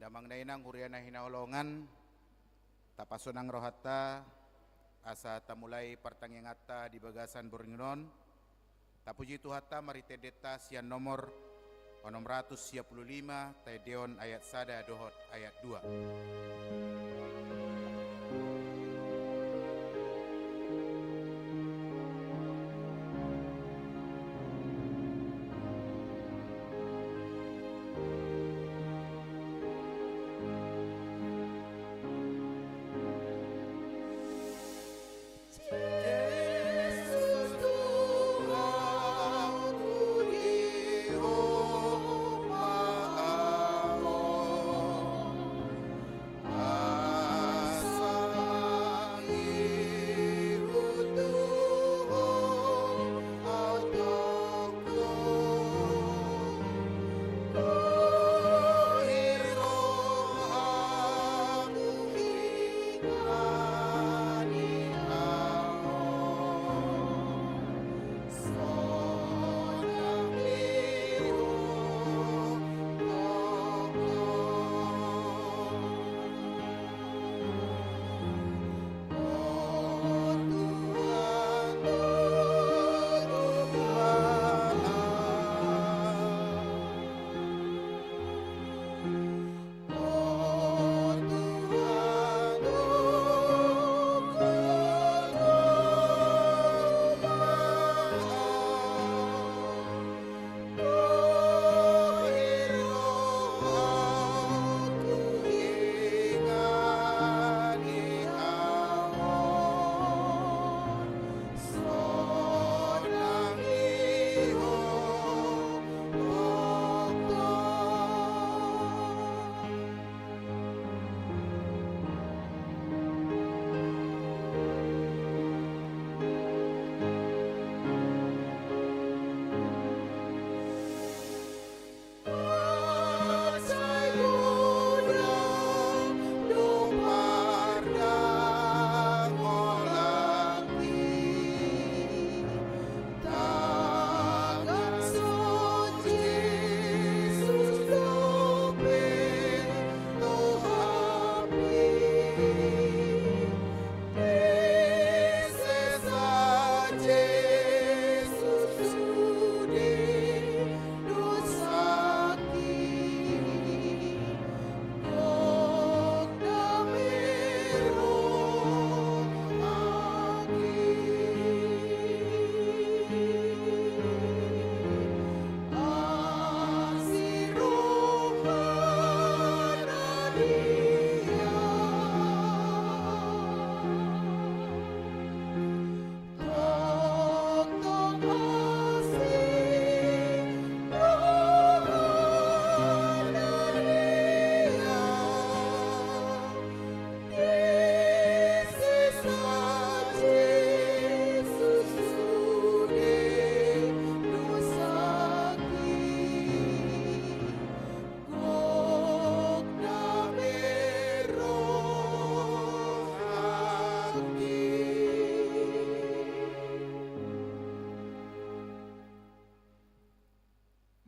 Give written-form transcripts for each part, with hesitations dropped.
damang nainang huriana hinaulongan tapasunang rohatta asa tamulai partangyangatta di bagasan Bornginon tapuji tuhatta maritedeta sian nomor 655 taideon ayat sada dohot ayat 2.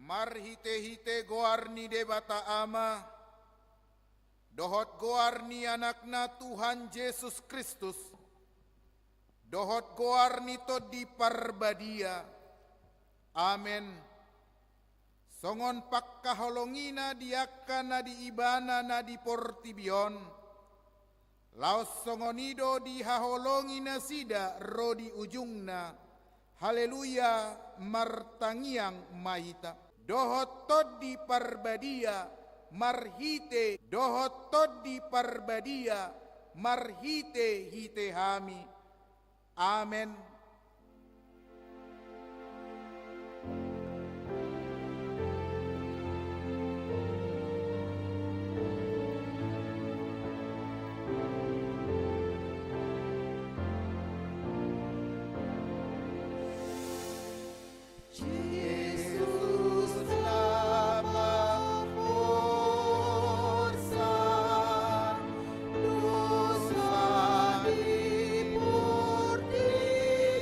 Marhite-hite goarni debata ama, dohot goarni anakna Tuhan Yesus Kristus, dohot goarni to di parbadia, amen. Songon pakkaholongina diakana di ibana na di portibion, laos songonido di haholongina sida rodi ujungna, haleluya martangiang mahita. Dohot tod di parbadia marhite, dohot tod di parbadia marhite hite hami. Amen. Por ti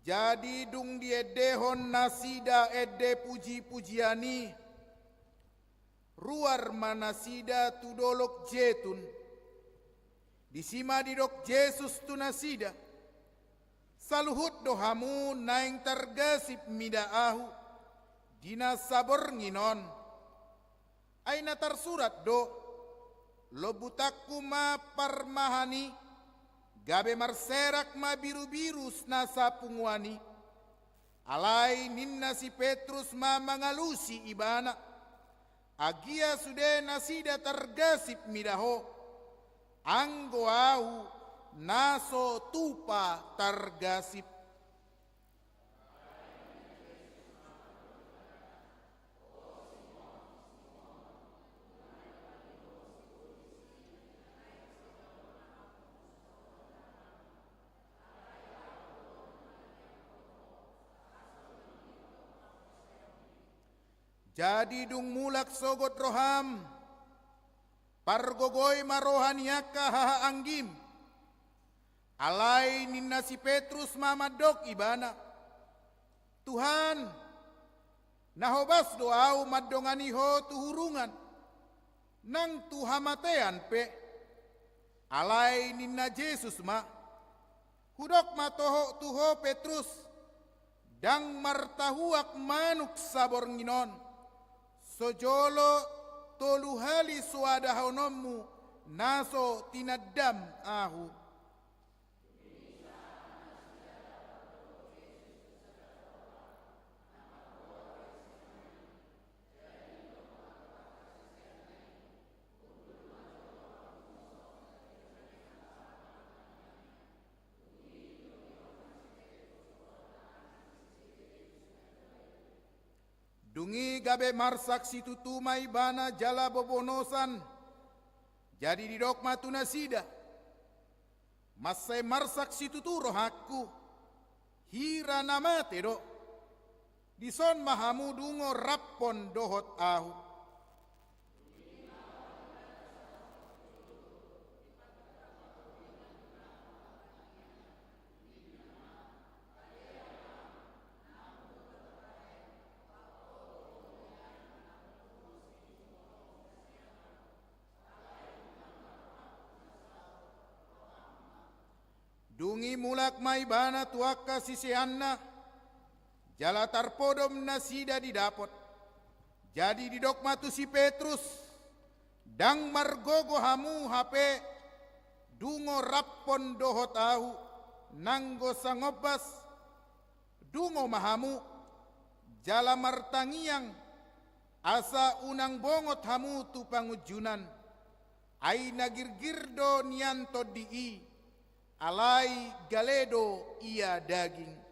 Jadi dung diedehon nasida ede puji-pujiani, ruar manasida tudolok jetun, disima didok Yesus tu nasida, saluhut dohamu naing tergasip midaahu, dina sabor nginon, aina tersurat do, lo butakku ma parmahani, gabe marserak ma biru-biru nasa pungwani, alai ninna si Petrus ma mangalusi ibana, agia sude nasida tergasip midaho, anggo au naso tupa tergasip. Jadi dung mulak sogot roham, pargogoy marohaniaka haha anggim, alai ninna si Petrus mamadok ibana. Tuhan, nahobas doau madonganiho tuhurungan, nang tuhamatean pe, alai ninna Yesus ma, hudok matoho tuho Petrus, dang martahuak manuk sabor nginon, sojolo tolu hali suada honommu naso tinadam ahu. Dungi gabe marsak situ tumai bana jala bobonosan, jadi didok matu nasida. Masai marsak situ tu rohaku, hira namate do, dison mahamu dungo rappon dohot ahu. Dungi mulak mai bana tuaka sisianna, jala tarpodom nasida didapot. Jadi didok matu si Petrus, dang margogo hamu hape, dungo rappon dohot ahu, nanggo sangobas, dungo mahamu, jala martangiang, asa unang bongot hamu tu pangujunan, ay nagirgirdo nianto dii, alai galedo ia daging.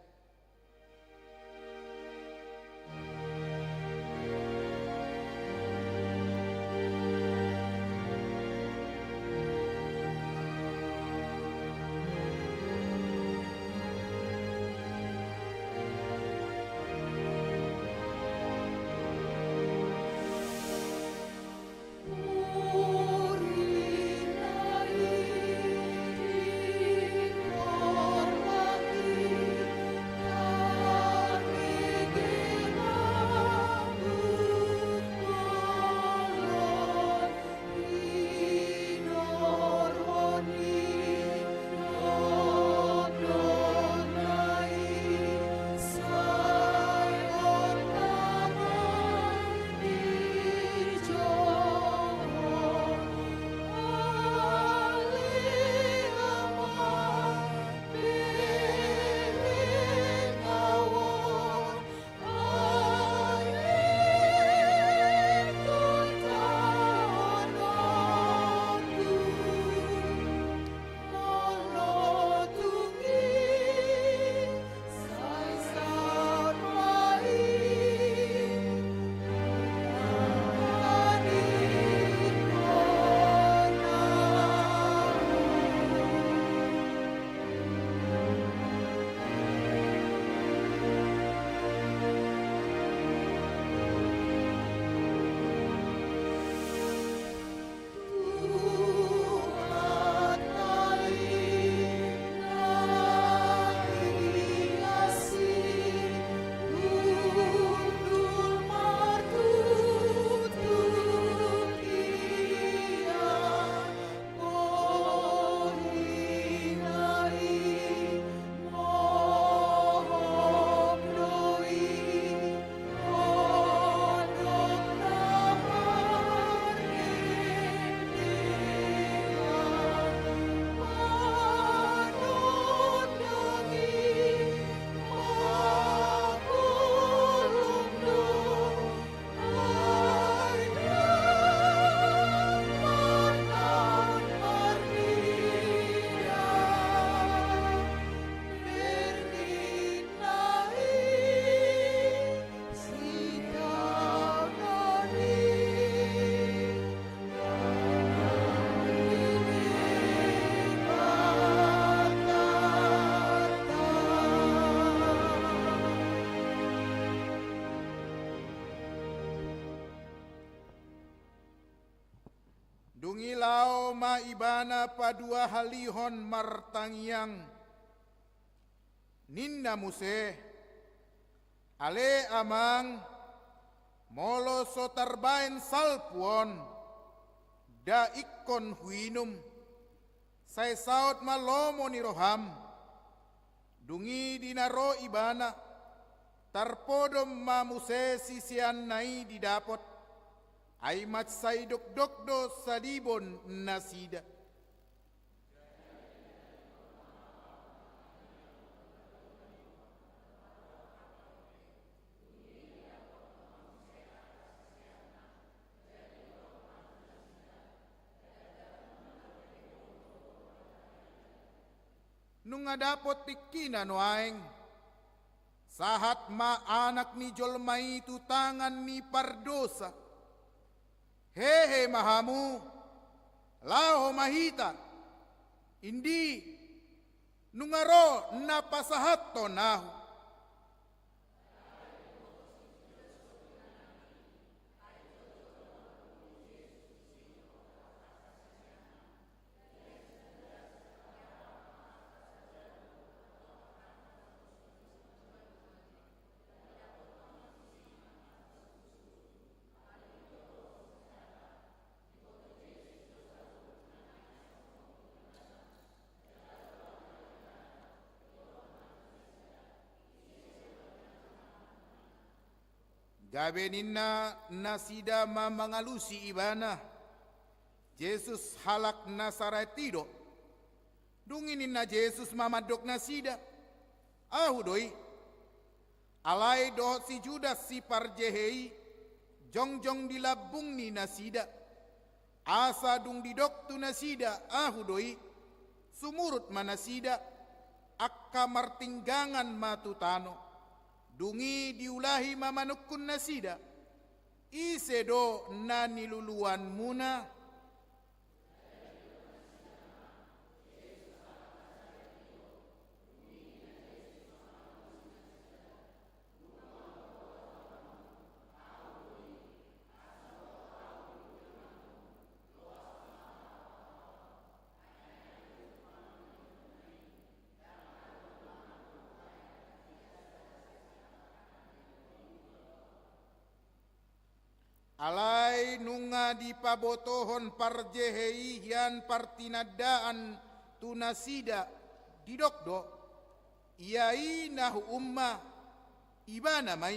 Dungi lao ma ibana padua halihon martangiang. Ninna muse. Ale amang. Molo sotarbain salpuon. Da ikon huinum. Say saut malomo ni roham. Dungi dinaro ibana. Tarpodom mamuse sisian nai didapot. Ay matsay dokdokdo sadibon nasida. Nung adapot pikina no aeng. Sahat ma anak ni jolmai tu tangan ni pardosa. Hehe mahamu, lao mahita, indi, nungaro napasahat to nahu. Gabe ninna nasida mamangalusi ibana. Jesus halak nasaretido. Dungin ninna Jesus mamadok nasida. Ahudoi. Alai doh si Judas si parjehei. Jongjong dilabung ni nasida. Asa dung didok tu nasida. Ahudoi. Sumurut manasida. Akka martinggangan matutano. Dungi diulahi mamanukun nasida. Isedo na niluluan muna. Alai nunga di pabotohon parjehei hian partinadaan tunasida didokdo iai nahu umma ibana mai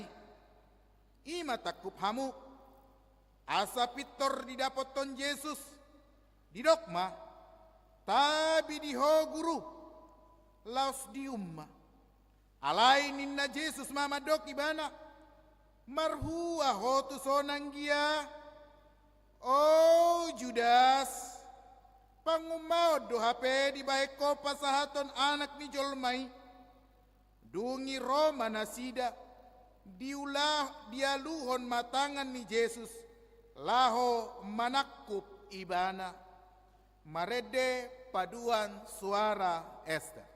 ima takup hamu asa pitor didapoton Yesus didokma tabi diho guru laos di umma alai ninna Yesus mamadok ibana marhua hotu sonanggia. Oh Judas, pangumao do hape di baiko pasahaton anak ni jolmai. Dungi Roma nasida, diulah dialuhon matangan ni Jesus. Laho manakup ibana, marede paduan suara Esther.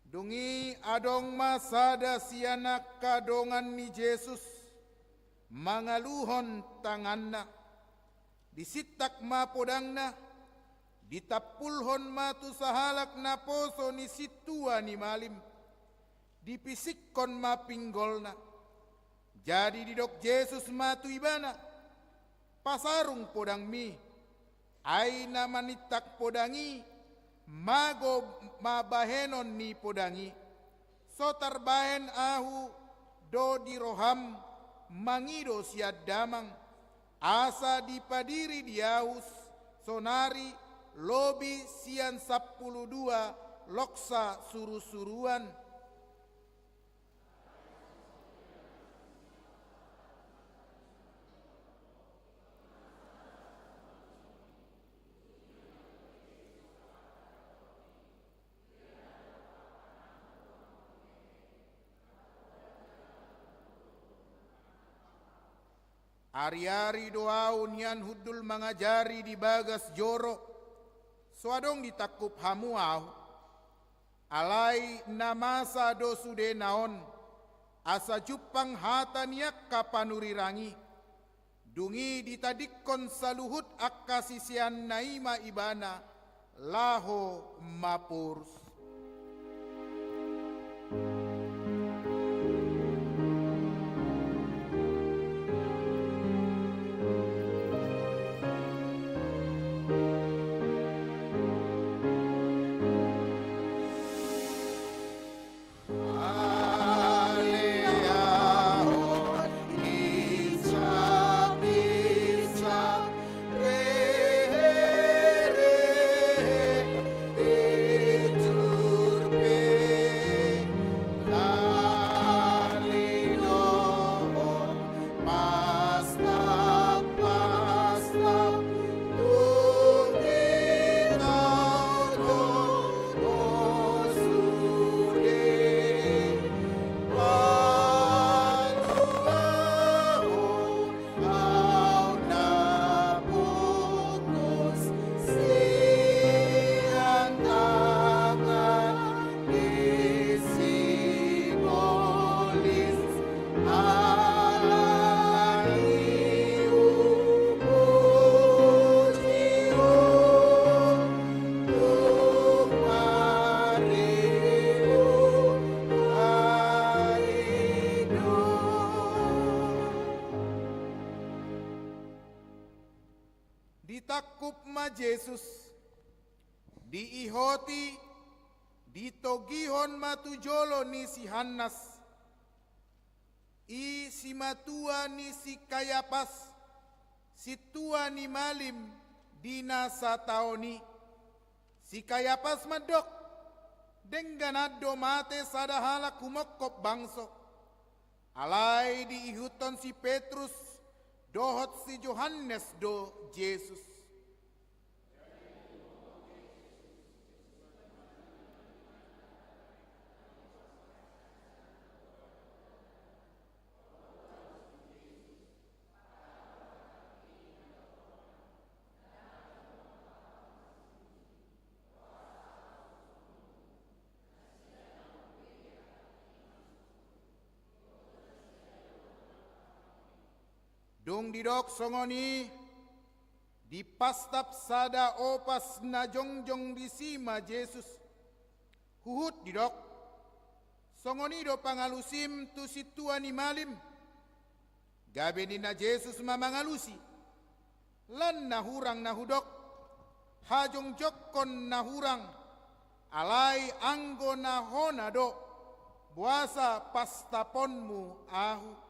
Dungi adong masada sianak kadongan ni Jesus, mangaluhon tanganna, disitak ma podangna, ditapulhon matu sahalak na poso ni situa ni malim, dipisikkon ma pinggolna, jadi didok Jesus matu ibana, pasarung podang mi, aina manitak podangi, mago mabahenon ni podangi, sotar bahen ahu do di roham, mangido siad damang, asa dipadiri diahus, sonari lobi sian 12 loksa suru-suruan. Ari-ari doau nian hudul mangajari di bagas joro, suadong ditakup hamuau, alai namasa do sude naon, asa jupang hata niak kapanurirangi, dungi ditadikkon saluhut akkasisian naima ibana, laho mapurs. Ditakup ma Jesus, diihoti, ditogihon matujolo ni si Hannas, i si matua ni si Kayapas, si tua ni malim dinasa taoni, si Kayapas madok, dengganado mate sadahala kumokop bangso, alai diihuton si Petrus, dohot si Yohanes do Jesus. Dung didok songoni, dipastap sada opas na jongjong disima Jesus. Huhut didok, songoni do pangalusim tu situa ni malim. Gabe ni na Jesus mamangalusi, lan nahurang nahudok, hajong jokkon nahurang, alai anggo nahona do, buasa pastaponmu ahu.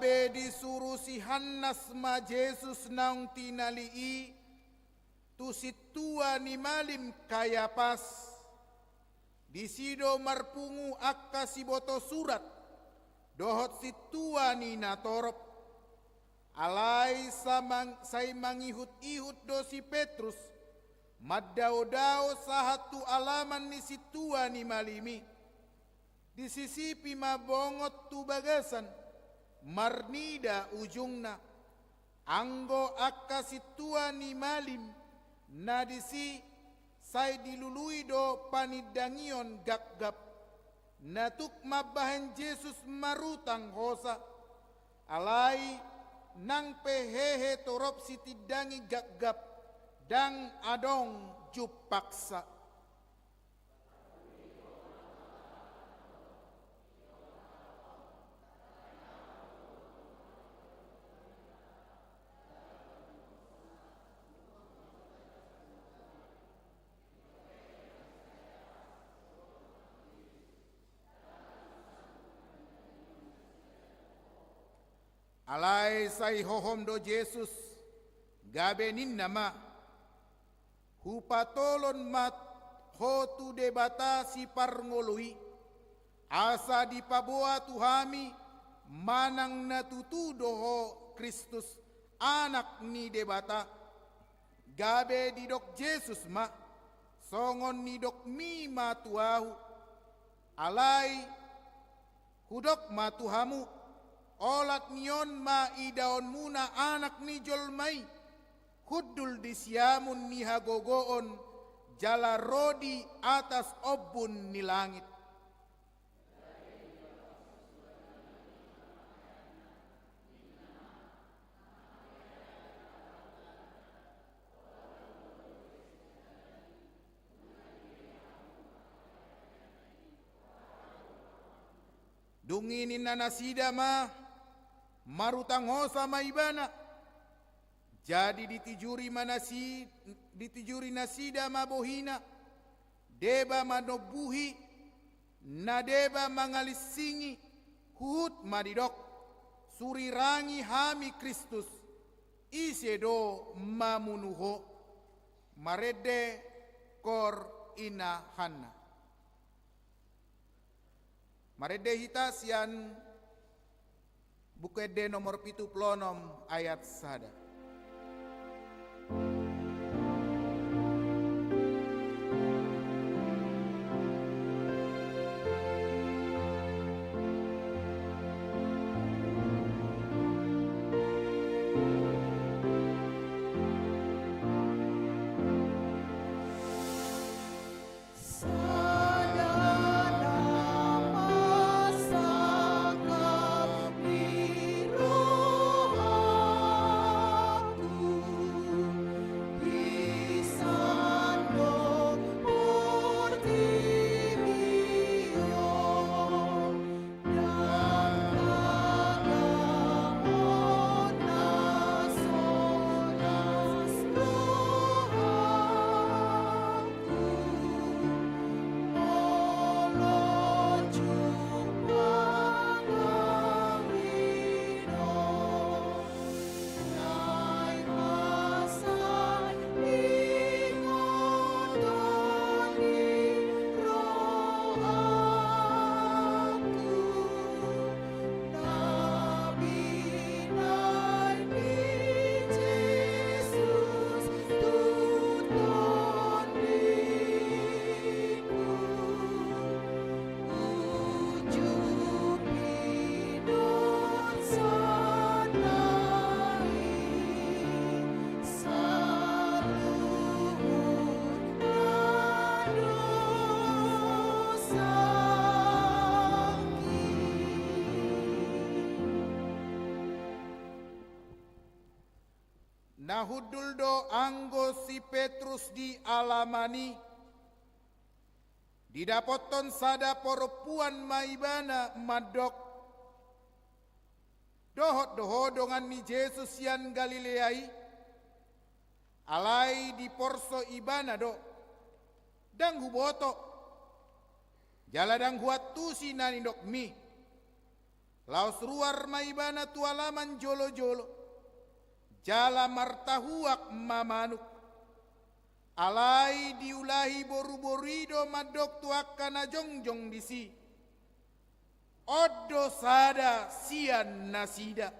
gabe disuruh si Hannas ma Jesus naung tinalii tu situa ni malim Kayapas disido marpungu akka si boto surat dohot situa ni natorop alai say mangihut-ihut do si Petrus maddao-dao sahatu alaman ni situa ni malimi disisipi mabongot tu bagasan marnida ujungna anggo akka situa ni malim na disi say dilului do panidangion gap-gap natuk mabahan Jesus marutang hosa alai nang pehehe torop sitidangi gap-gap dang adong jupaksa. Alai say hohom do Jesus gabenin nama hupatolon mat hotu debata si parngolui asa dipaboa tuhami manang natutudo ho Kristus anak ni debata gabe didok Jesus ma songon ni dok mi matuahu alai hudok matuhamu olat nion ma idaon muna anak ni jolmai hudul disiamun ni hagogoon jala rodi atas obun ni langit. Dunginin na nasida ma marutang hosa maibana jadi ditijuri nasida mabohina deba manobuhi na deba mangalisingi hut madidok surirangi hami Kristus isedo mamunuho marede kor ina hanna marede hitas yan Bukede nomor 76 ayat 1. Nahudul do anggo si Petrus di alamani didapoton sada perempuan maibana madok dohot dongan ni Jesus yan Galileai alai di porso ibana do dang huboto jala dang huat tusi nani dok mi Laos ruar maibana tualaman jolo-jolo, jala martahuak mamanuk, alai diulahi boru-borido madok tuakana jongjong disi, oddo sada sian nasida.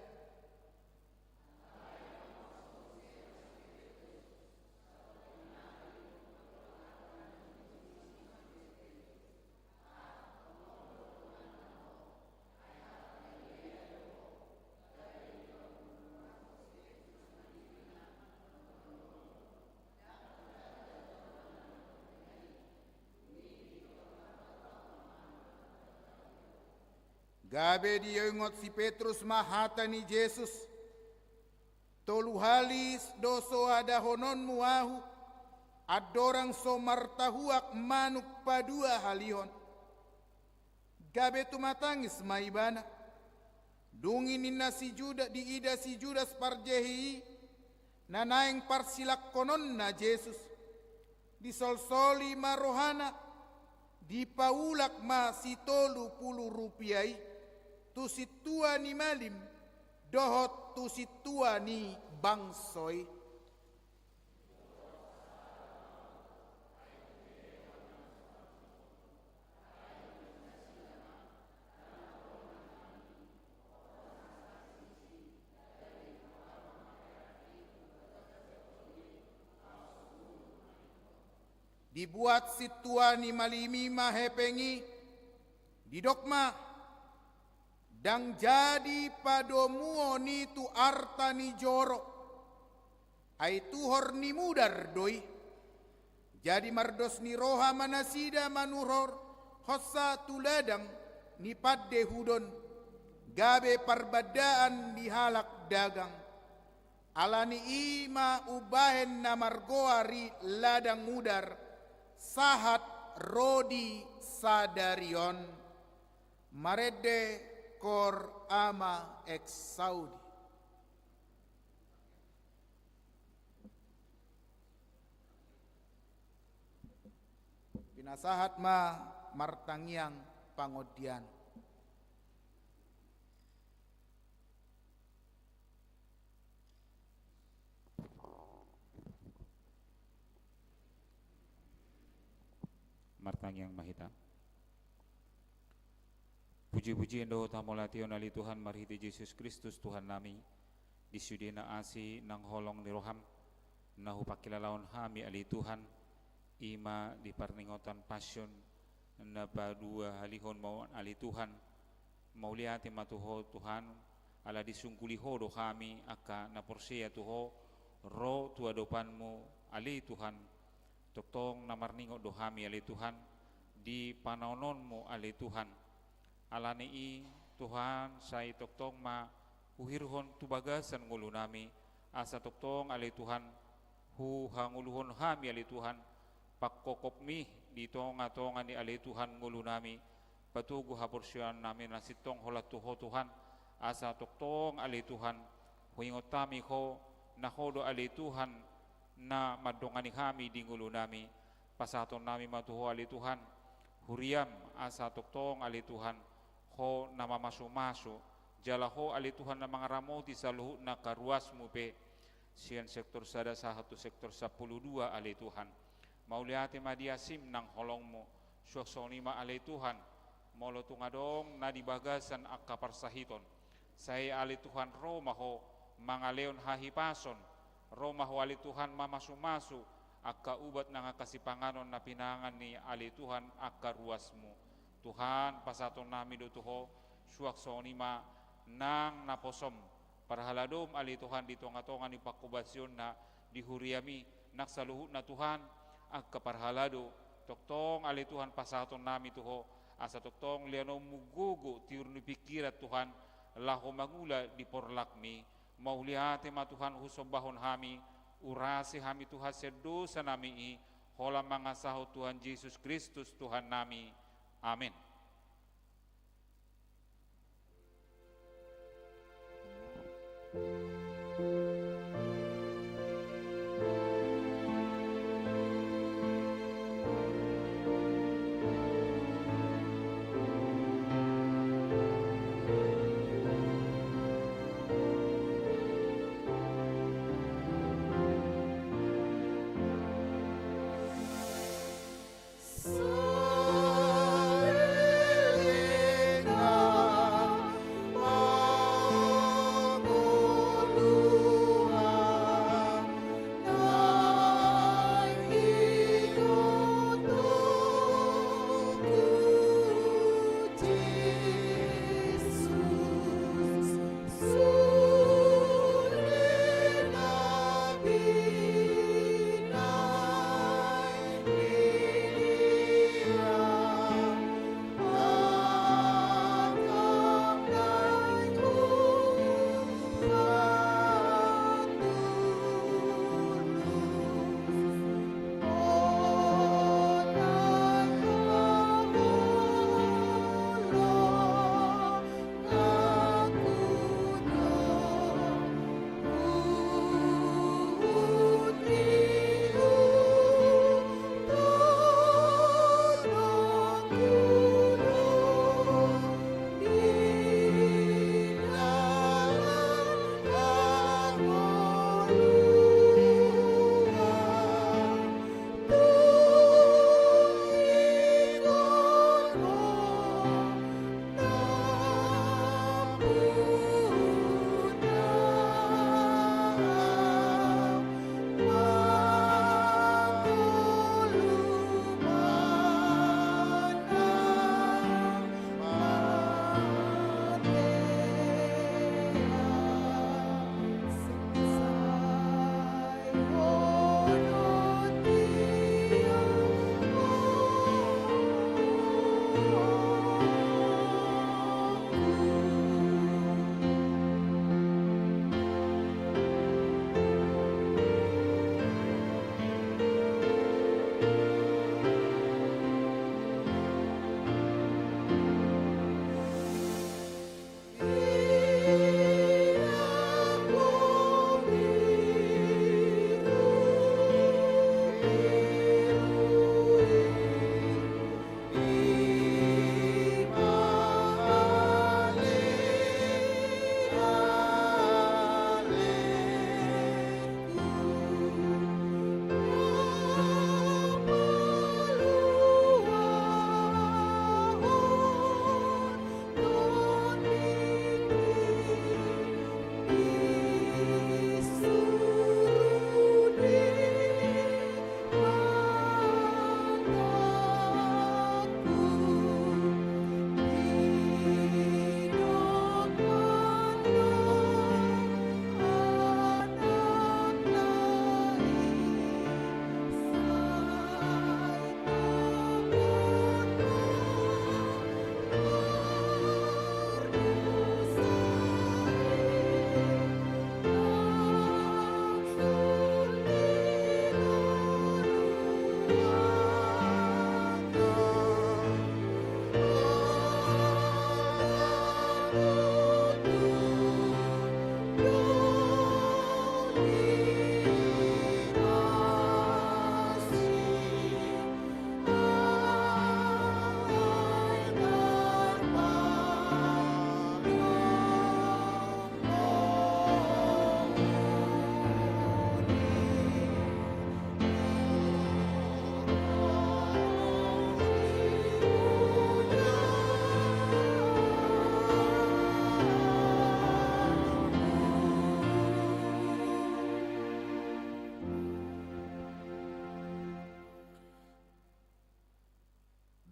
Gabe diingot si Petrus mahata ni Jesus. Tolu halis doso ada honon muahu. Adorang so martahuak manuk padua halihon. Gabe tumatangis maibana. Dungin inna si Judas di ida si Judas parjehi. Nanaeng parsilak konon na Jesus. Disolsoli marohana. Dipaulak ma si 30 rupiai. Tu situa ni malim, dohot tu situa ni bangsoy. Dibuat situa ni malimi mahepengi, didokma. Dang jadi padomuo ni tu arta ni joro. Ai tuhor ni mudar doi. Jadi mardos ni roha manasida manuror. Hossa tuladang ni padde hudon. Gabe parbadaan di halak dagang. Alani ima ubahen na margoari ladang mudar. Sahat rodi sadarion. Marede kor ama ex Saudi. Pinasahat ma martangiang pangodian. Martangiang mahita. Puji-puji endo tamolatio nali Tuhan marhiti Yesus Kristus Tuhan nami disudina asi nang holong ni roham nahu pakilalaon hami ali Tuhan ima di parningotan passion na badua halihon mau ali Tuhan mau liati matuho Tuhan ala disungkuliho do kami aka na porsia tuho ro tuadopanmu ali Tuhan toktong namarningo do kami ali Tuhan di panaononmu ali Tuhan alani i Tuhan say toktong ma uhirhon tubagasan ngulu nami asa toktong ali Tuhan hu hanguluhon hami ali Tuhan pakkokop mi di tonga-tonga ni ali Tuhan ngulu nami patugu haporsyan nami nasitong holat tuho Tuhan asa toktong ali Tuhan huingot tami ho nahodo ali Tuhan na madongani kami di ngulu nami pasaton nami matuho ali Tuhan huriam asa toktong ali Tuhan ho nama masu-masu jala ho ali Tuhan na mga ramoti sa luhut na karuasmu pe siyan sektor sada sa hatu sektor 12 ali Tuhan mauliati madiasim nang holongmu suaksonima ali Tuhan molo tungadong na dibagasan akka parsahiton saya ali Tuhan Roma ho mga leon hahipason Roma ho ali Tuhan mamasu-masu akka ubat nga kasipanganon na pinangan ni ali Tuhan akka ruasmu Tuhan pasaton nami do tuho suaksonima nang naposom parhaladom ali Tuhan di tonga-tonga ni pakubasyon na dihuriami naksaluhut na Tuhan akka parhalado toktong ali Tuhan pasaton nami tuho asa toktong liano mugugo tiur ni pikirat Tuhan laho mangula di porlakmi maulihati ma Tuhan husombahon hami urasi hami Tuhan sedosa nami i hola mangasaho Tuhan Yesus Kristus Tuhan nami. Amin.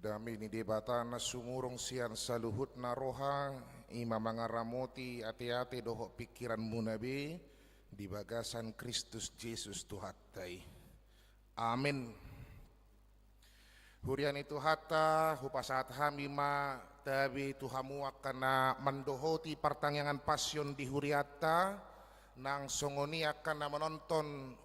dami ni debata na sumurong siyan sa luhut na roha, ima mga ramoti ati-ati doho pikiran mo nabi, di bagasan Kristus Jesus Tuhatay. Amin. Hurian itu hata, hupasat hamima, tabi tuhamu akan na mandohoti pertanyaan pasyon di huriata, nang songoni akan na menonton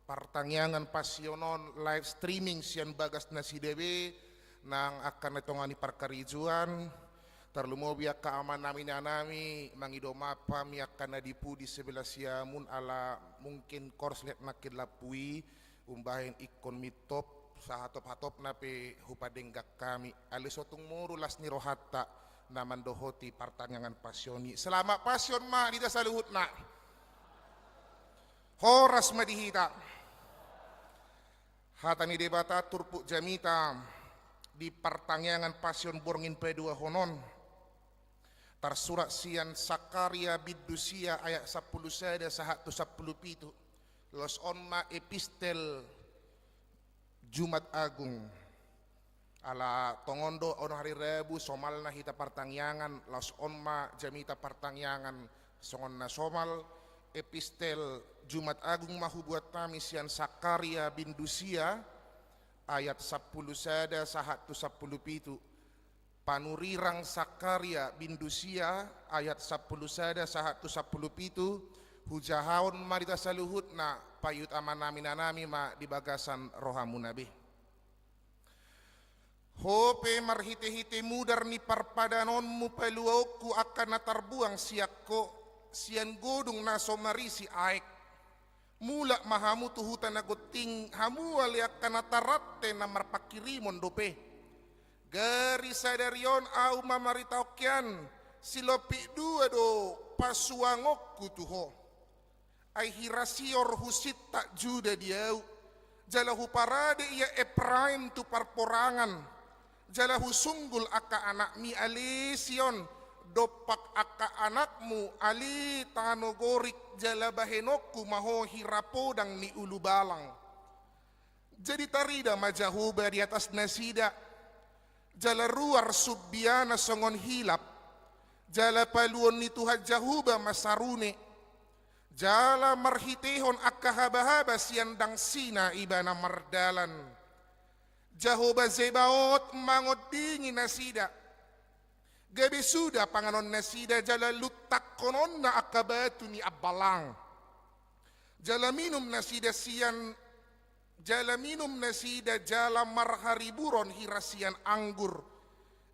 pertanyaan pasyonon live streaming sian bagas nasi dewe, nang akan netongani perkarijuan, terlumobi akan aman nami mangidoma pami akan nadipu di sebelah siamun ala mungkin korslet nakid lapui, umbahin ikon mitop, sahatop-hatop nape hupadenggak kami alisotung murulas ni rohata na mandohoti pertanyaan pasyoni. Selamat pasyon ma di saluhut na. Horas madihita. Hata ni debata turpuk jamita di pertanyaan pasyon borngin pedua honon. Tersurat sian Sakaria Bidusia ayat 10 sada sahat 10 pitu. Los onma epistel Jumat Agung. Ala tongondo on hari Rabu somalna hita pertanyaan los onma jamita pertanyaan songon na somal epistel Jumat Agung mahu buat kami sian Sakaria bin Dusia ayat 10 sada sahat 10 pitu. Panurirang Sakaria bin Dusia ayat 10 sada sahat 10 pitu. Hujahaon marita saluhut na payut aman nami ma di bagasan rohamu nabi. Hope marhite-hite mudar ni parpadanonmu peluauku akan natarbuang siakko sian godung na somarisi aek. Mula mahamu tuhutan nagoting hamu ali akan nataratte na marpakirimon dope. Gari sadarion au mamaritaokyan silopi dua do pasuangokku tuho. Ai hirasior husit tak juda diau. Jalahu parade ia Ephraim tu parporangan. Jalahu sunggul aka anak mi alision. Dopak aka anakmu ali tanogorik jala bahenokku maho hirapodang ni ulu balang. Jadi tarida majahuba di atas nasida. Jala ruar subbiana songon hilap. Jala paluon ni Tuhan jahuba masarune. Jala marhitehon akka haba-haba siandang sina ibana mardalan. Jahuba zebaot mangot dingin nasida. Gabi sudah panganon nasida jala lutak konon na akabatu ni abalang. Jala minum nasida jala marhariburon hirasian anggur.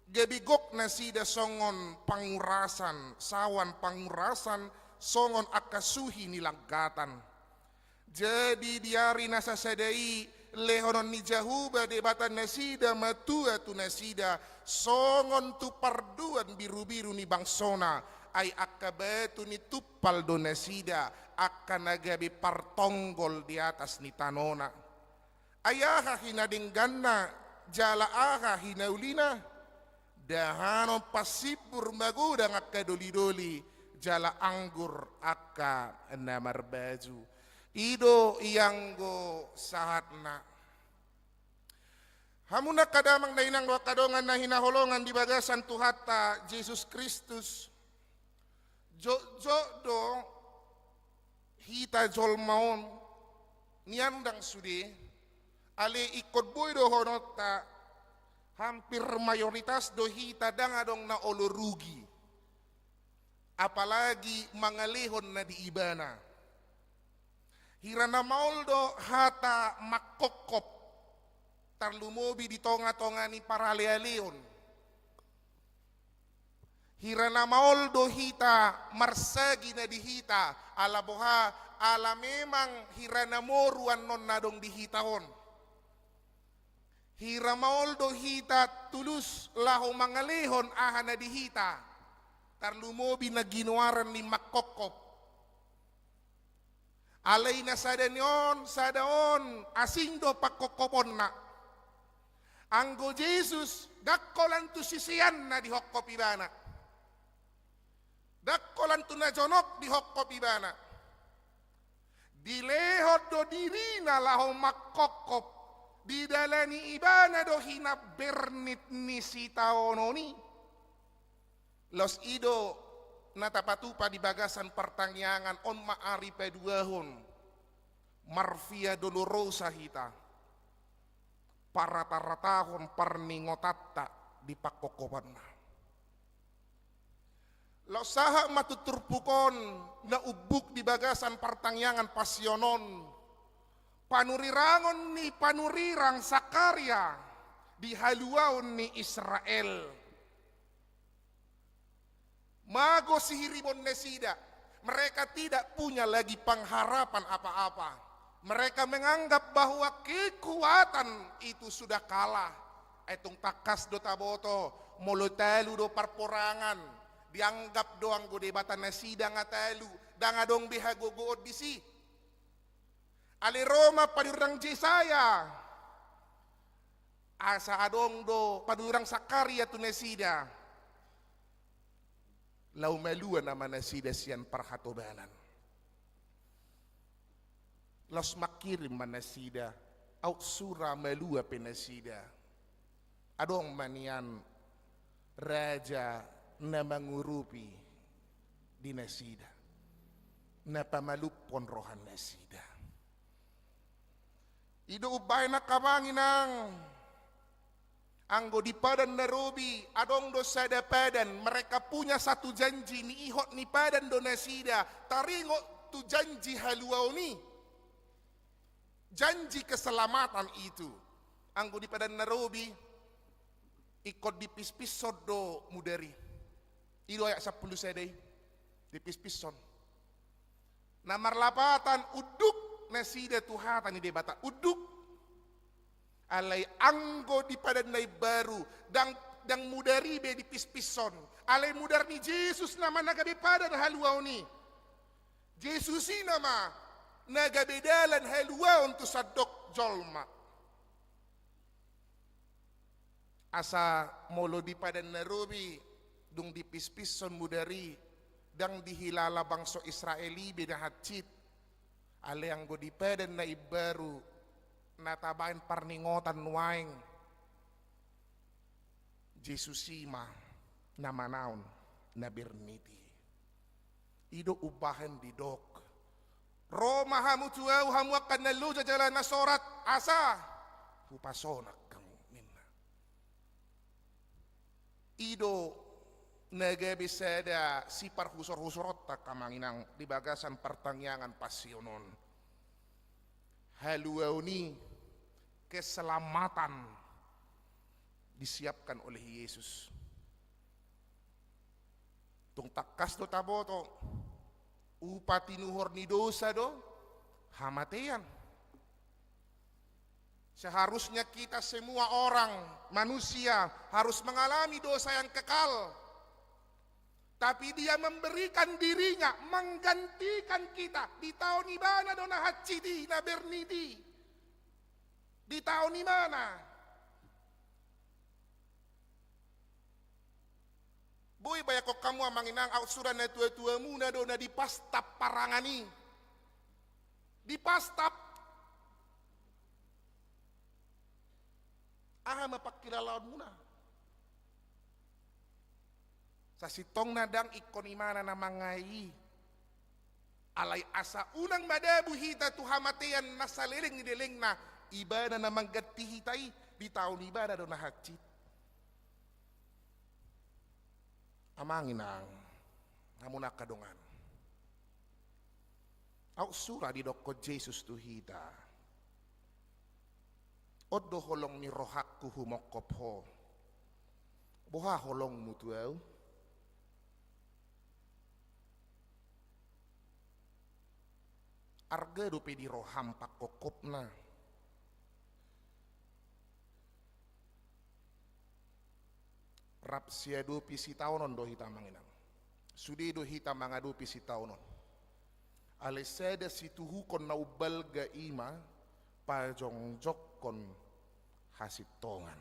Gabi gok nasida songon pangurasan, sawan pangurasan, songon akasuhi nilanggatan. Jadi diari nasa sadai lehonon ni jahuba debatan nasida matua tu nasida songon tu parduan biru-biru ni bangsona ay akabatu ni tupal do nasida akan nagabi partonggol di atas ni tanona ayaha hinadingganna jala aha hinaulina dahanon pasipur magudang akadoli-doli jala anggur akka namar baju ido iyanggo sahatna. Hamuna kadamang nainang wakadongan na hinaholongan di bagasan tuhata Jesus Kristus. Do hita jolmaon niandang sudi ale ikot boy do honota hampir mayoritas do hita dangadong na olorugi. Apalagi mangalihon na di ibana. Hirana mauldo hata makokop tarlumobi di tonga-tonga ni paralealeon. Hirana mauldo hita marsagi na dihita ala boha ala memang hirana moruan non nadong dihitahon. Hira mauldo hita tulus laho mangalehon aha na dihita tarlumobi na ginuaran ni makokop. Alay na sadaon asing do pakokopon na. Anggo Jesus dakkolan tu sisian na di hokkop ibana. Dakkolan tu na jonok di hokkop ibana. Dilehot do diri na laho makokop di dalani ibana do hinabernit ni si taononi. Los ido natapatupa di bagasan pertangyangan on maari peduahon marfia dolorosa hita para taratahon parningotatta di pakokobanna. Lo saha matuturpukon na ubuk di bagasan pertangyangan pasionon panurirangon ni panurirang Sakarya di haluaon ni Israel. Mago sihiribon nesida, mereka tidak punya lagi pengharapan apa-apa. Mereka menganggap bahwa kekuatan itu sudah kalah. Etong takas do taboto, molotelu do parporangan, dianggap doang go debatan nesida ngatelu, dangadong bihagogood bisi. Ali Roma padurang Jesaya, asa adong do padurang Sakarya tunesida, lau melua nama nasida sian parhatobanan. Los makirim manasida, au sura melua penasida, adong manian raja na mangurupi di nasida, na pamalupon rohan nasida. Ido ubay na kamanginang anggo di padan narobi adong do sada padan, mereka punya satu janji ni ihot ni padan do nasida taringo tu janji haluauni, janji keselamatan itu. Anggo di padan narobi ikut di pis-pisod do mudari ido ayak 10 sedai di pis-pison namar lapatan uduk nasida tuhatan ni debata uduk alai anggo di padanay baru dang mudari be di pis-pison alai mudar ni Jesus nama nagabe padan haluaw ni Jesus nama nagabedalan haluaw tu sadok jolma asa molo di padan narobi dung di pis-pison mudari dang dihilala bangso Israeli binahatsit ale ang godipadan na ibaru natabain parningotan waing Jesusima na manaon na berniti ido ubahan di dok Roma hamu tuaw hamu akan naluja jalan na sorat asa hupasonak kang minna ido nagebisada si parhusor-husorot kamanginang di bagasan pertangyangan pasionon haluauni keselamatan disiapkan oleh Yesus tung takas do taboto upati nuhor ni dosa do hamatean. Seharusnya kita semua orang manusia harus mengalami dosa yang kekal. Tapi dia memberikan dirinya, menggantikan kita. Di tahun ibana do na hacidi, na bernidi. Di tahun ibana. Boy baya ko kamu amanginang ausura na tua-tua muna do na di pastap parangani. Di pastap. Mapakilalaon muna. Sa sitong nadang ikonimana na mangai alay asa unang madabu hita tu hamatian nasaliling ni deling na ibada na manggati hitay di taon ibada do na hagchit amangin ang hamuna kadungan au sura di dokko Jesus tu hita oddo holong ni rohakku humokop ho boha holong mutuaw arga dope di roham pakokop na rap siado pisi taonon do hita manginang sudi do hita mangadu pisi taonon alesada situhu kon na ubal ga ima pajongjok kon hasitongan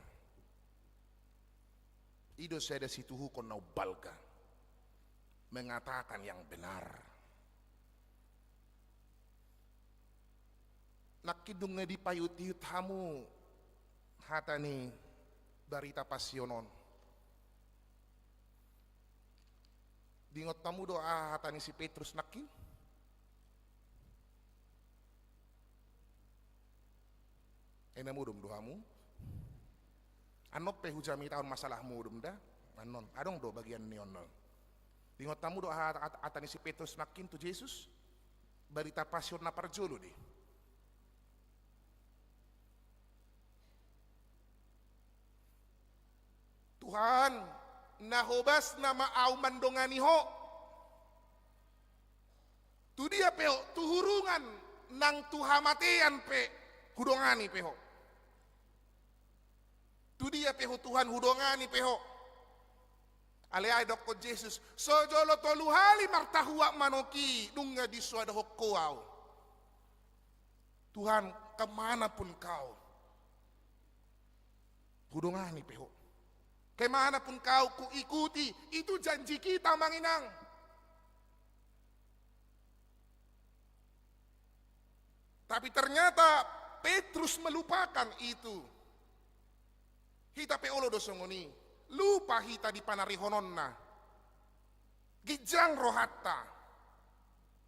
ido sada situhu kon na ubal ga mengatakan yang benar. Nakidung nga di payut-iyut hamu hatani barita pasyonon. Dingot tamu doa hatani si Petrus nakin. Enamudum doamu. Anop pe hujami tahun masalahmu dum dah. Anon, adong do bagian nion. Dingot tamu doa hatani si Petrus nakin tu Yesus. Barita pasyon na parjolo di. Tuhan, nahobas na maaw mandongani ho. Tu dia peho, tuhurungan nang tuhamatian pe hudongani peho. Tu dia peho Tuhan hudongani peho. Aleay dok ko Jesus, sojolo toluhali martahua manoki dunga di suada hokkoau. Tuhan, kemanapun kau, hudongani peho. Kemanapun kau ku ikuti, itu janji kita manginang. Tapi ternyata Petrus melupakan itu. Hita pe olo dosongoni, lupa hita di panarihononna. Gijang rohatta.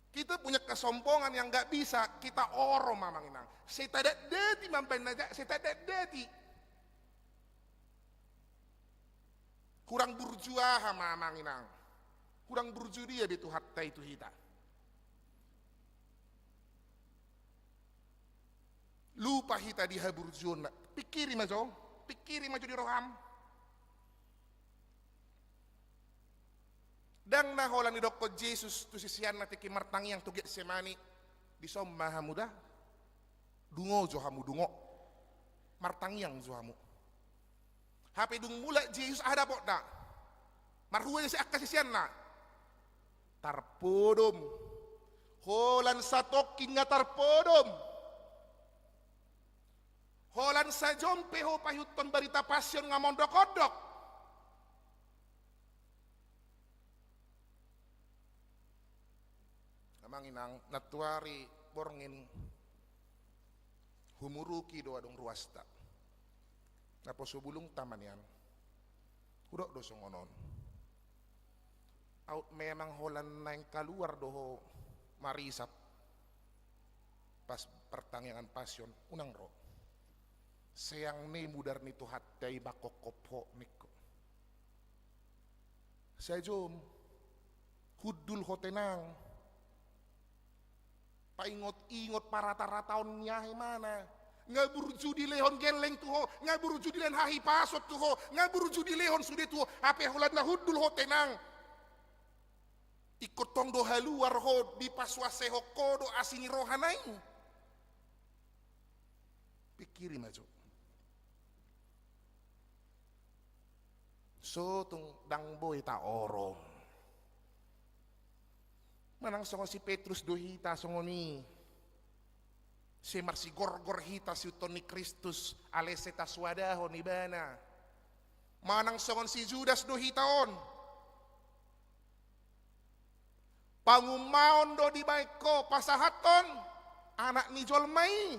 Kita punya kesombongan yang gak bisa kita oro mamanginang. Saya tidak deti mampen aja, saya tidak deti. Kurang burjuah mamanginang. Kurang burju dia betu hatta itu hita. Lupa hita di haburjun. Pikiri maju di roham. Dan naholan ni dokko Jesus tu sisian na tiki martangi yang tuget semani di somma hamuda. Dungo jo hamu dungo. Martangi yang jo hamu. Hape dung mula Jesus ada pok tak. Marhuwa si akka sisian na. Tarpodom. Holan satokin nga tarpodom. Holan sa jompe ho pahyuton barita pasyon nga mondok-odok. Namanginang natuari borngin humuruki doa dong ruasta. Napo subulung taman yan. Hudok do songonon. Out memang holan na yang keluar doho marisap. Pas pertanyaan pasyon unang ro. Sayang ni mudar ni tuhat day bakokopho niko. Saya jom hudul hotenang. Paingot-ingot parata-rataon niya mana. Ngaburu judi lehon geleng tuho, ngaburu judi len hahi pasot tuho, ngaburu judi lehon sude tuho, ape holan na hudul ho tenang. Ikut tong do haluar ho di paswase ho kodo asini rohanai. Pikiri maju. So tung dang boy ta orong. Manang songo si Petrus do hita songoni. Si marsi gorgor hita si utoni Kristus aleseta swadaho ni bana. Manang songon si Judas do hitaon. Pangumaon do di baiko pasahaton anak ni jolmai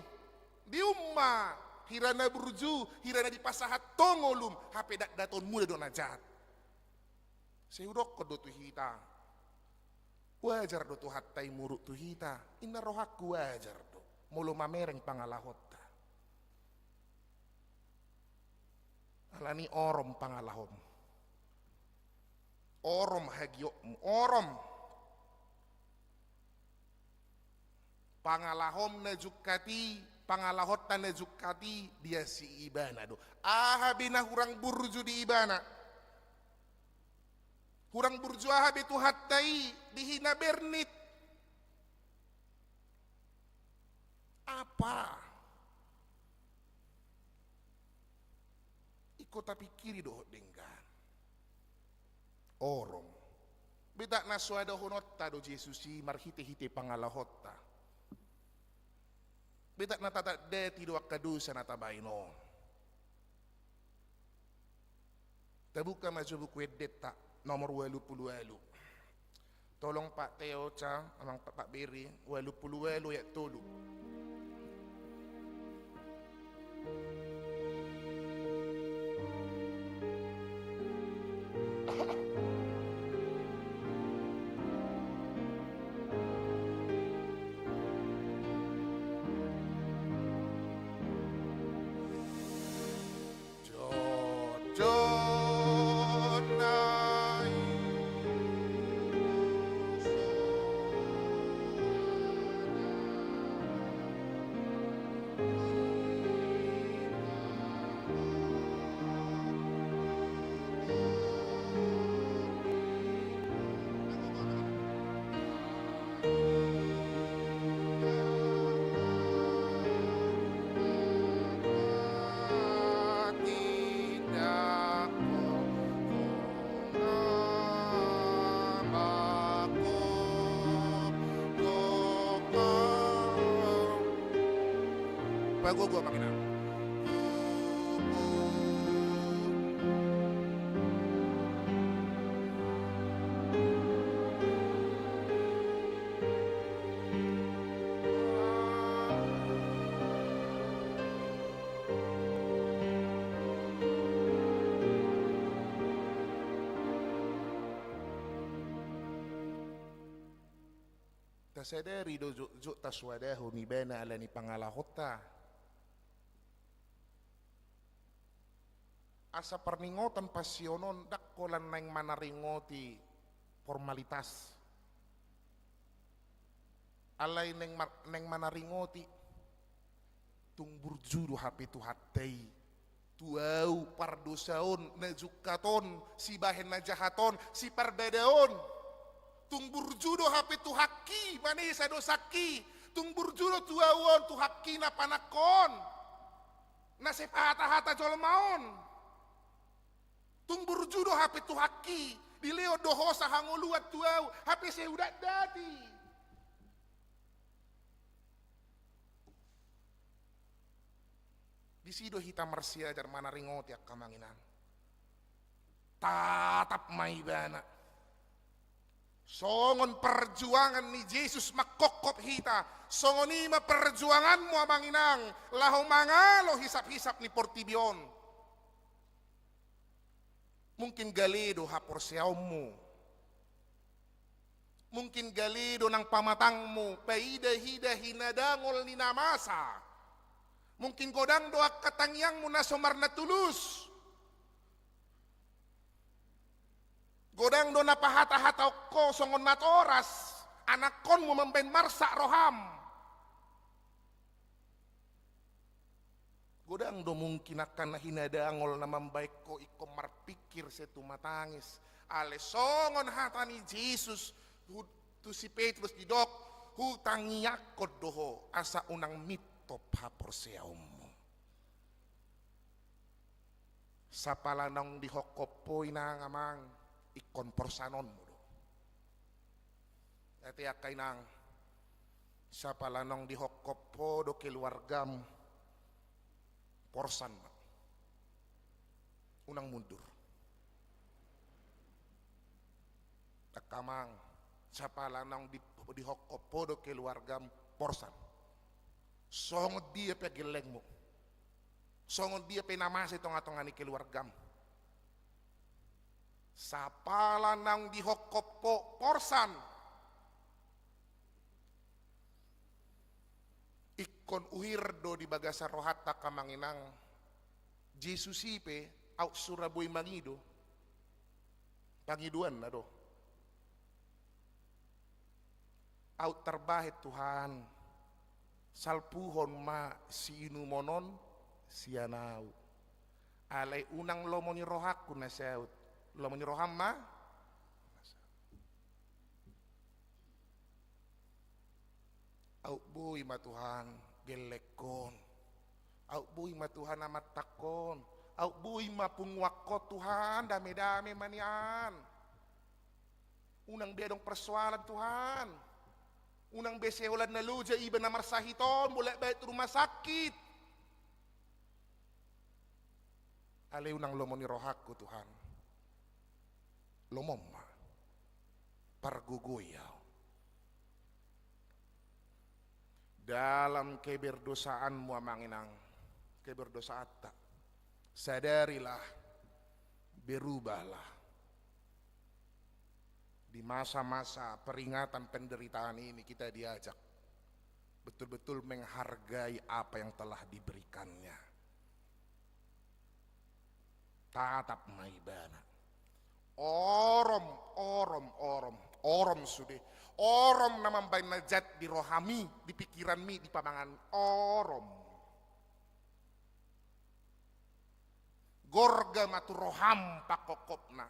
di umma hirana burju hirana di pasahat tongolum hape daton muda do najat. Seudok ko do tu hita. Wajar do tu hattai muruk tu hita. Inna rohakku wajar do. Mulu mamereng pangalahota. Alani orom pangalahom. Orom hagiokmu. Orom. Pangalahom na jukati. Pangalahot na jukati. Dia si ibana do. Ahabina hurang burju di ibana. Hurang burju ahabi tu hattai. Dihina bernit. Apa? Iko tapi kiri doh denggan. Orong. Beda naswada honotta do Jesusi marhite-hite pangalahota. Beda natata deti do akadusa natabaino. Tabuka maju buku deta nomor 80. Tolong Pak Teo Cha, amang Pak Beri, 80 ya tolu. lagu gua makin tasadari do jo taswadahu mi bana ala ni pangalahota asa perningotan pasionon dakkolan neng manaringoti formalitas alay neng manaringoti tung burjuru hape tu hatay tuau pardosaon na jukaton si bahen na jahaton si parbedaon tung burjudo hape tu haki manisa dosaki tung burjudo tuawon tu haki na panakon na sepahata-hata jolmaon tung burjudo hape tu haki dileo doho sa hangoluat tuau hape seudat dati disido hitam marsia jar mana ringoti ak kamanginan tatap maibana songon perjuangan ni Yesus makokop hita songon ima perjuanganmu amanginang lahong mangalo hisap-hisap ni portibion mungkin galido hapor siyaummu mungkin galido ng pamatangmu paida-hida hinadangol ni namasa mungkin godang doak katangyangmu na somar na tulus godang do na pahata-hata ko songon matoras anak kon mo mamben marsa roham godang do mungkin akan na hinadangol na mambaik ko iko marpikir setu matangis ale songon hata ni Jesus tu si Petrus didok hutang yakod doho asa unang mitop hapor siyaummo sa palanong dihokopoy na ngamang ikon porsanon mo do. Ati akay nang sa palanong dihokop po do keluargam porsan mo. Unang mundur. Takamang sa palanong dihokop po do keluargam porsan. Songod dia pagileng mo. Songod dia pinamasa itong atong ani keluargam. Sa palan ng dihokop po porsan ikon uhirdo di bagasa rohata kamanginang Jesusipe au suraboy mangido pangiduan na do au terbahit Tuhan salpuhon ma si inumonon sianau alay unang lomo ni rohaku na seut lo menyuruham ma au buy ma Tuhan gelekon au buy ma Tuhan amat takon au buy ma pungwako Tuhan dame-dame manian unang biadong persoalan Tuhan unang beseolan na luja iba na marsahiton mulai bait rumah sakit ale unang lomo ni rohaku Tuhan lomom parguguyaw dalam keberdosaanmu amanginang keberdosaata sadarilah berubahlah di masa-masa peringatan penderitaan ini kita diajak betul-betul menghargai apa yang telah diberikannya tatap maibana orom sudah orom na mambay najat di rohami di pikiran mi di pamangan orom gorga matu roham pakokopna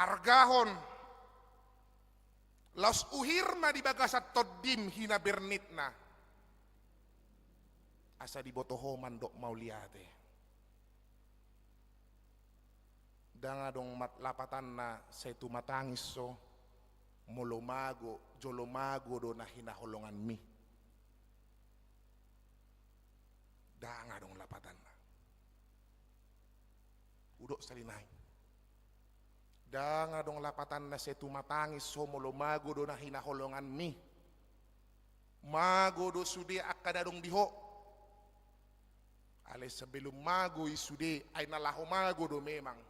argahon los uhirma di bagasat toddim hina bernitna asa di botohoman dok mauliate danga dong lapatan na setu matangis so molomago jolomago do na hinaholongan mi Danga dong lapatan na. Udok salinay. Danga dong lapatan na setu matangis somolo mago do na hinaholongan mi. Mago do sude akadadong diho. Ale sebelum mago isude ay nalaho mago do memang.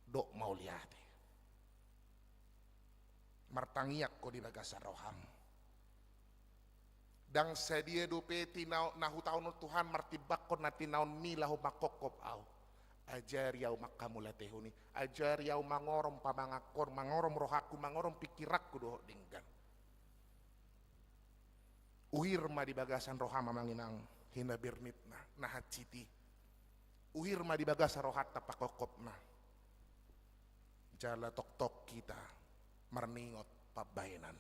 Dok mau lihat. Martangiak ko di bagasa roham. Dang sedia dope tinau nahutaon Tuhan martibak ko na tinaon milahu makokop au. Ajar yaw makamulatehuni, ajar yaw mangorom pamangakor, mangorom rohaku, mangorom pikirakku doh dinggan. Uhir ma di bagasan rohama manginang hinabirnit na nahat citi. Uhir ma di bagasa rohat tapakokop na. Jala tok-tok kita marningot pabayanan.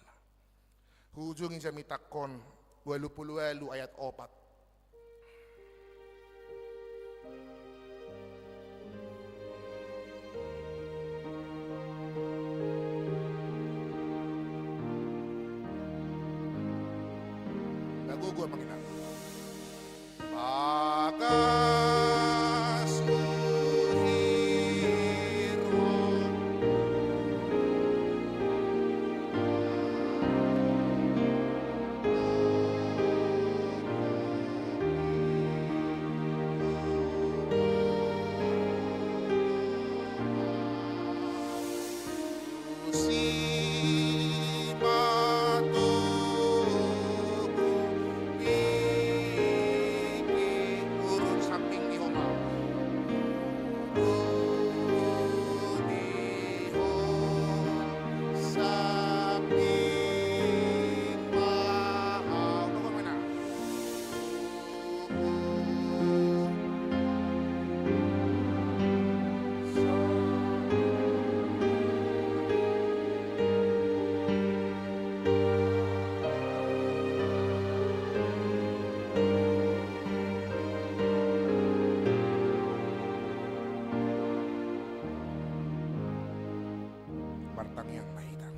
Hujungin sa mitakon 28 ayat 4. Nagugo Panginoon. Yang mahitan.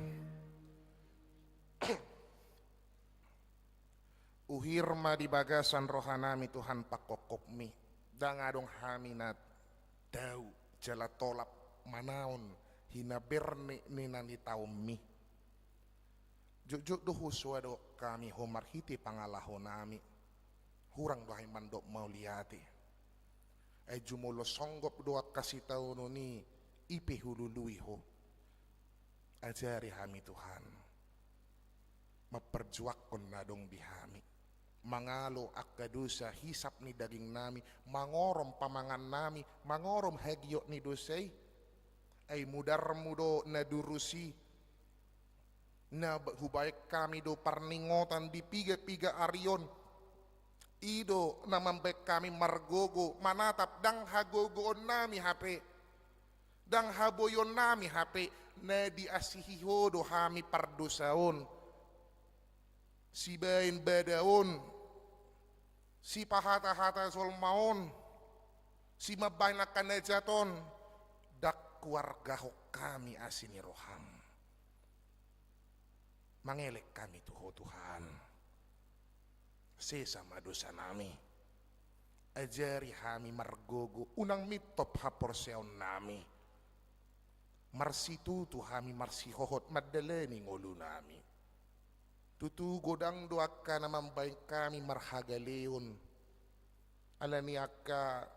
Uhirma di bagasan rohanami Tuhan pakokopmi dangadong haminat dau jala tolap manaon hinaberne ninani taummi jujuk dohu suado kami homarhiti pangalahonami hurang dohay mandok mauliati ay jumulo songgop doa kasih tau noni ipe hulului ho. Ajari kami Tuhan maperjuakon na dong bihami mangalo akadusa hisap ni daging nami mangorom pamangan nami mangorom hagyo ni dosay ay mudar mudo na durusi na hubayek kami do parningotan di piga-piga arion ido na mambek kami margogo manatap dang hagogoon nami hape dang haboyon nami hape na diasihiho do hami pardosaon si bain badaon si pahata-hata solmaon si mabain na kanajaton dak keluarga ho kami asini roham mangelek kami tuho Tuhan sesama dosa nami ajari hami margogo unang mitop haporseon nami marsitu tuhami marsihohot madaleni ngulu nami tutu godang doaka naman baik kami marhagaleon alani akka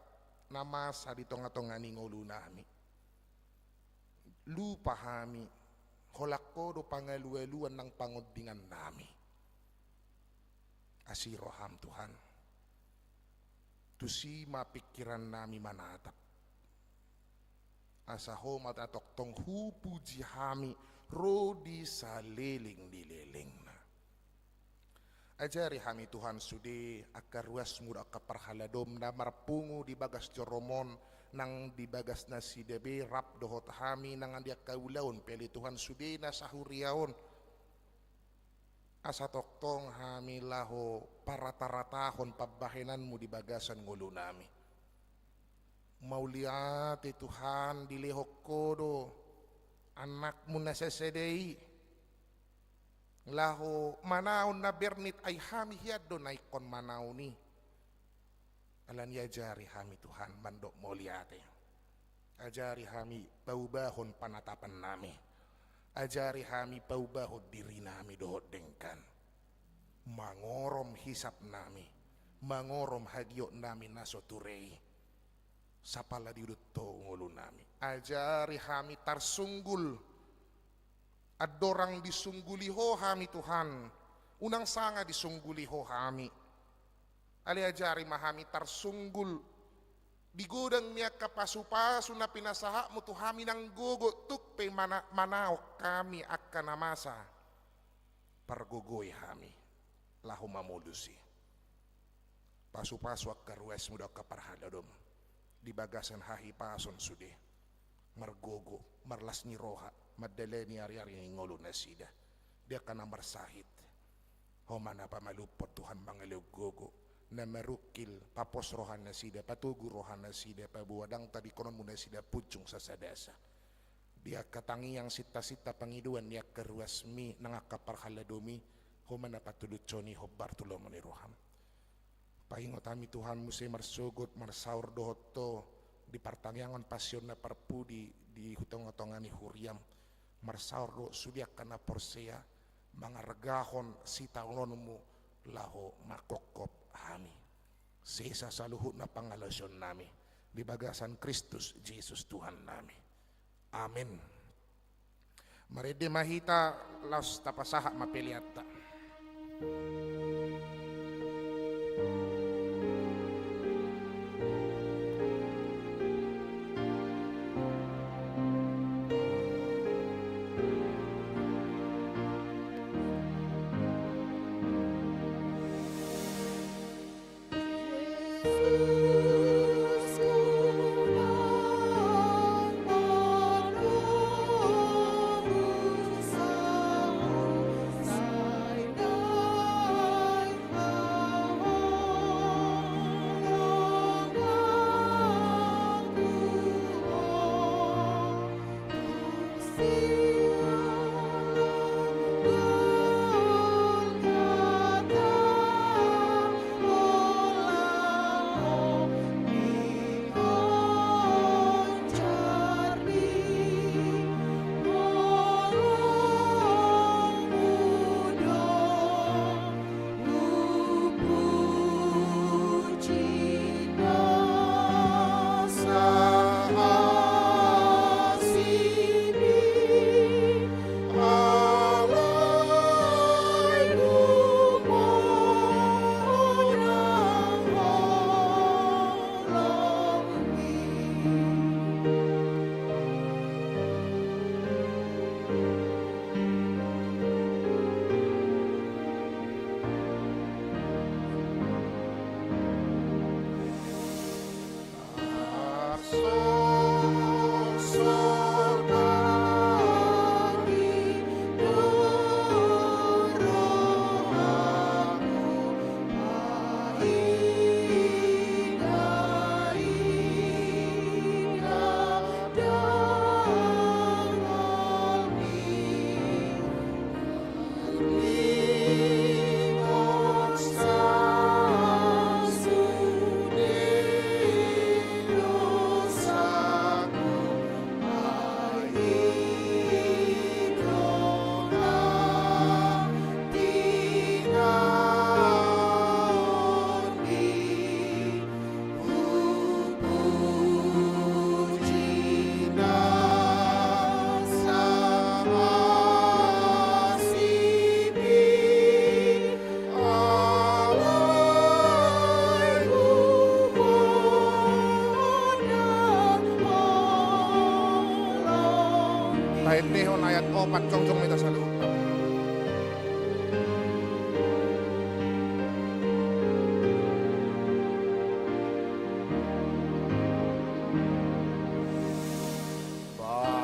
namasa di tonga-tongani ngulu nami lupa hami holako do pangalueluan ng pangodingan nami asiroham Tuhan tusi mapikiran nami manatap asaho matatok tong hupu jihami rodi sa leling di leling na. Ajari hami Tuhan sudi akaruas mura kaparhaladom na marpungu di bagas joromon nang di bagas na si debe rap dohot hami nang andiak kaulaon peli Tuhan sudi na sahuriaon asa toktong hami laho parata-ratahon pabahinanmu di bagasan ngulu nami. Mauliati Tuhan dilihok kodo anakmu nasasadai Laho manaon na bernit ay hami hiyaddo na ikon manaw ni. Alan yajari hami Tuhan mandok moliate. Ajari hami paubahon panatapan nami. Ajari hami paubahon diri nami dohot dengkan. Mangorom hisap nami. Mangorom hagyo nami nasoturei. Sapala diudto ngulu nami. Ajari hami tarsunggul. Adorang disungguliho hami Tuhan. Unang sanga disungguliho hami. Ali ajari mahami tarsunggul. Bigodang niya kapasupaso na pinasaha mo tuhami ng gugo tukpe manawak kami akka namasa. Pargugoy hami. Lahu mamulusi. Pasu-pasu akka ruwes muda kaparhadadom. Di bagasan hahi pason sude. Margogo, marlas ni roha. Madele ni ari-ari ngolo na sida. Dia kana marsahit. Homana pa malupot Tuhan mangaluggogo. Na merukil papos rohan na sida, patugu rohan na sida, pabuwadang tadi konon muna sida pucung sa sadasa. Dia katangiang sita-sita pangiduan niya keruasmi nangakaparhaladumi, humana patulutsoni hobbar tulong ni roham. Pahingot kami Tuhan musi marsugot, marsaur dohoto, di partangyangan pasyon na parpudi, di hutong-hutongan ni huriam, marsaur do sudiak kana porsea, mga regahon sita unonmu, laho makokop hami. Sisa sa luhut na pangalasyon nami. Di bagasan Kristus, Jesus Tuhan nami. Amin. Marede mahita laos tapasaha mapiliata. Tahitihon ayat 4 congjong mita sa lupa. Oh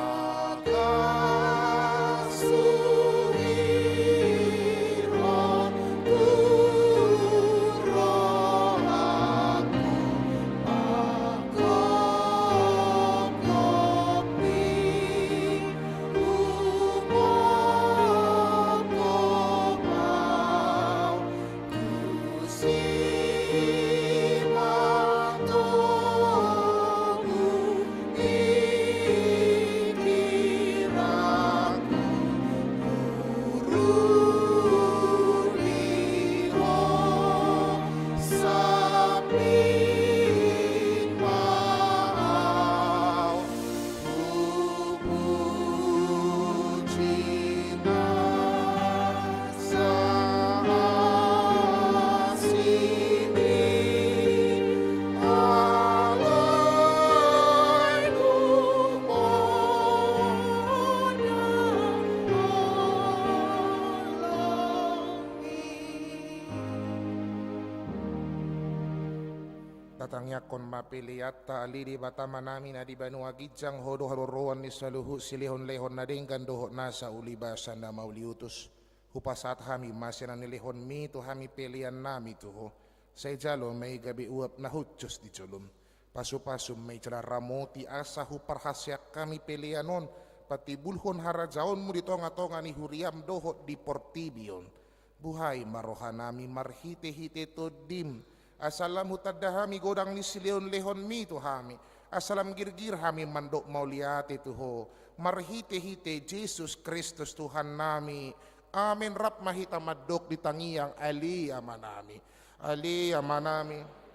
tatangyak kon mapiliat ta alidi batama nami na di banu agijang hodo haruruan ni saluhu silihon lehon na dingkan dohot nasa ulibasan na mauliutus. Hupasat hami masya na nilihon mi to hami pilian nami to ho. Sa ijalo may gabi uap na hutsos di culum. Pasu-pasum may ramoti asa huparhasyak kami pilianon. Pati bulhon harajaon mo di tonga-tonga ni huriam dohot di portibion. Buhay marohan nami marhite-hite to dim. Asalam hutadahami godang ni silion lehon mi to hami. Asalam girgir hami mandok mauliate to ho. Marhite-hite Jesus Kristus Tuhan nami. Amin rap mahita madok di tangiyang ali amanami. Ali amanami.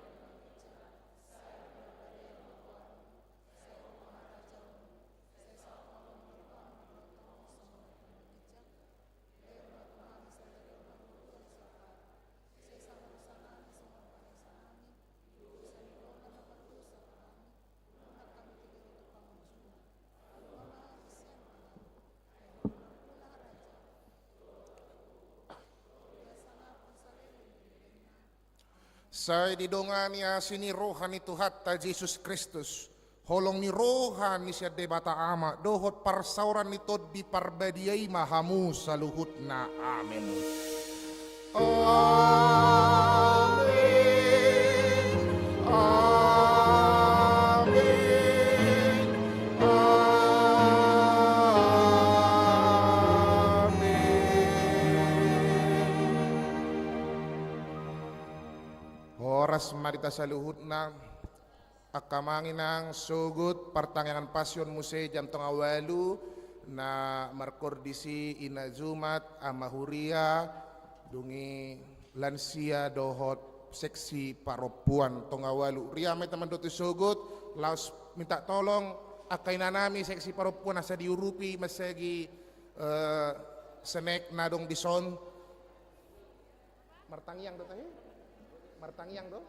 Sa didongan niya sini rohan ni Tuhan ta Jesus Kristus. Holong ni rohan ni siya debata ama. Dohot parsauran ni Tod di parbadiay mahamu sa luhut na. Amen. Amen. Amen. Oras marita sa luhut na akamangin ng sugut pertanyaan pasyon muse jam tengah walu na markordisi ina Jumat amahuria dungi lansia dohot seksi paropuan tengah walu ria may teman dotu sugut laos minta tolong akaina nami seksi paropuan asa diurupi masagi senek nadong dison martangyang do tayo martangyang do